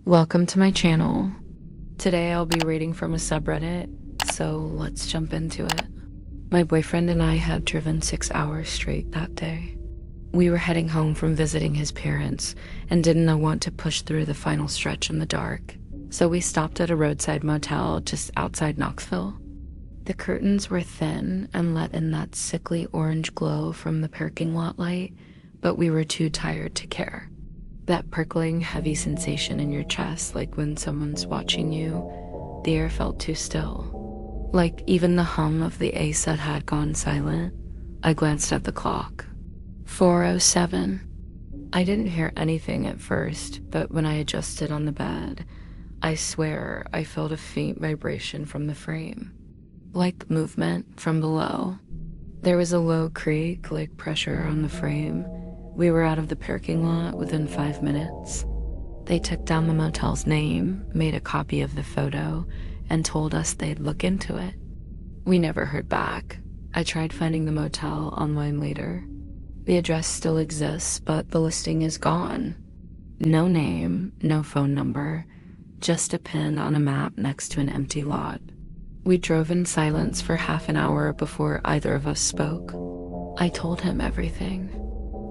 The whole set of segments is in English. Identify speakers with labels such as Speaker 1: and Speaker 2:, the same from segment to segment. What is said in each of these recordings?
Speaker 1: Welcome to my channel. Today I'll be reading from a subreddit, so let's jump into it. My boyfriend and I had driven 6 hours straight that day. We were heading home from visiting his parents and didn't want to push through the final stretch in the dark, so we stopped at a roadside motel just outside Knoxville. The curtains were thin and let in that sickly orange glow from the parking lot light, but we were too tired to care. That prickling, heavy sensation in your chest, like when someone's watching you, the air felt too still. Like even the hum of the AC had gone silent. I glanced at the clock. 4:07. I didn't hear anything at first, but when I adjusted on the bed, I swear I felt a faint vibration from the frame. Like movement from below. There was a low creak, like pressure on the frame. We were out of the parking lot within 5 minutes. They took down the motel's name, made a copy of the photo, and told us they'd look into it. We never heard back. I tried finding the motel online later. The address still exists, but the listing is gone. No name, no phone number, just a pin on a map next to an empty lot. We drove in silence for half an hour before either of us spoke. I told him everything.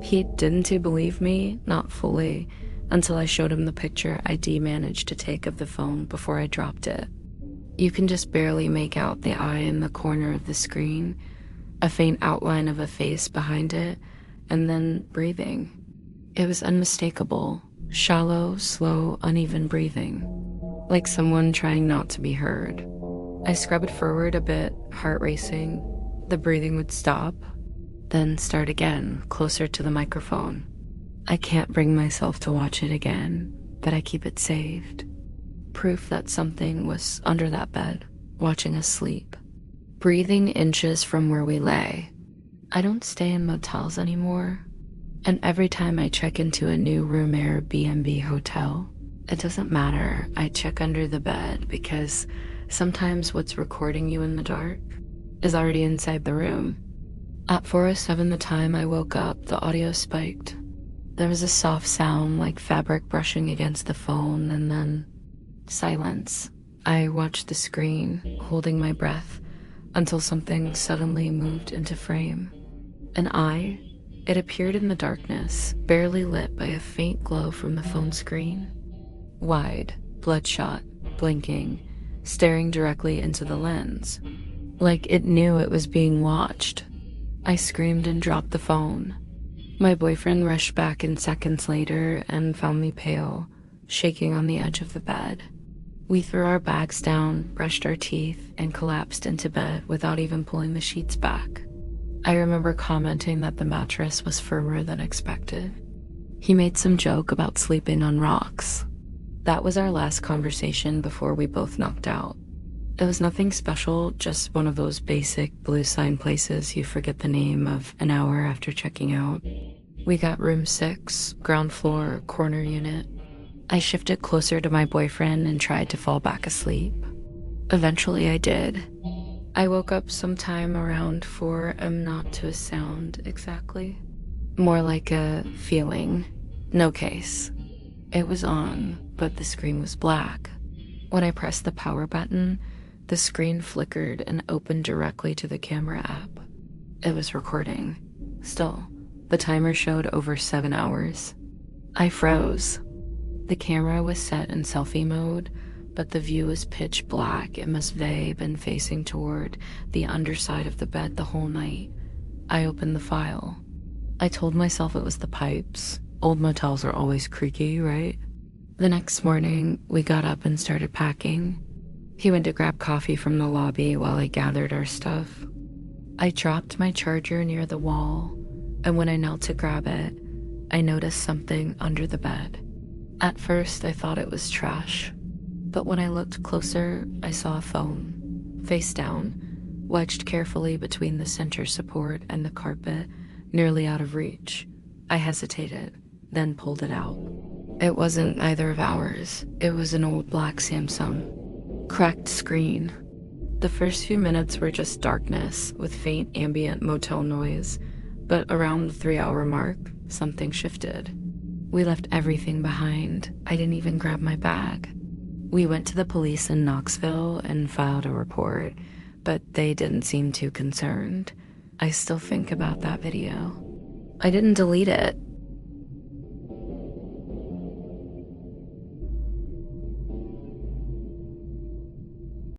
Speaker 1: He didn't believe me, not fully, until I showed him the picture ID managed to take of the phone before I dropped it. You can just barely make out the eye in the corner of the screen, a faint outline of a face behind it, and then breathing. It was unmistakable, shallow, slow, uneven breathing, like someone trying not to be heard. I scrubbed forward a bit, heart racing. The breathing would stop, then start again, closer to the microphone. I can't bring myself to watch it again, but I keep it saved. Proof that something was under that bed, watching us sleep, breathing inches from where we lay. I don't stay in motels anymore, and every time I check into a new room Airbnb hotel, it doesn't matter. I check under the bed because sometimes what's recording you in the dark is already inside the room. At 4:07 the time I woke up, the audio spiked. There was a soft sound like fabric brushing against the phone, and then silence. I watched the screen, holding my breath, until something suddenly moved into frame. An eye. It appeared in the darkness, barely lit by a faint glow from the phone screen. Wide, bloodshot, blinking, staring directly into the lens, like it knew it was being watched. I screamed and dropped the phone. My boyfriend rushed back in seconds later and found me pale, shaking on the edge of the bed. We threw our bags down, brushed our teeth, and collapsed into bed without even pulling the sheets back. I remember commenting that the mattress was firmer than expected. He made some joke about sleeping on rocks. That was our last conversation before we both knocked out. It was nothing special, just one of those basic blue sign places you forget the name of an hour after checking out. We got room 6, ground floor, corner unit. I shifted closer to my boyfriend and tried to fall back asleep. Eventually I did. I woke up sometime around 4 not to a sound exactly. More like a feeling. No case. It was on, but the screen was black. When I pressed the power button, the screen flickered and opened directly to the camera app. It was recording. Still, the timer showed over 7 hours. I froze. The camera was set in selfie mode, but the view was pitch black. It must have been facing toward the underside of the bed the whole night. I opened the file. I told myself it was the pipes. Old motels are always creaky, right? The next morning, we got up and started packing. He went to grab coffee from the lobby while I gathered our stuff. I dropped my charger near the wall, and when I knelt to grab it, I noticed something under the bed. At first, I thought it was trash, but when I looked closer, I saw a phone, face down, wedged carefully between the center support and the carpet, nearly out of reach. I hesitated, then pulled it out. It wasn't either of ours. It was an old black Samsung. Cracked screen. The first few minutes were just darkness with faint ambient motel noise, but around the 3-hour mark, something shifted. We left everything behind. I didn't even grab my bag. We went to the police in Knoxville and filed a report, but they didn't seem too concerned. I still think about that video. I didn't delete it.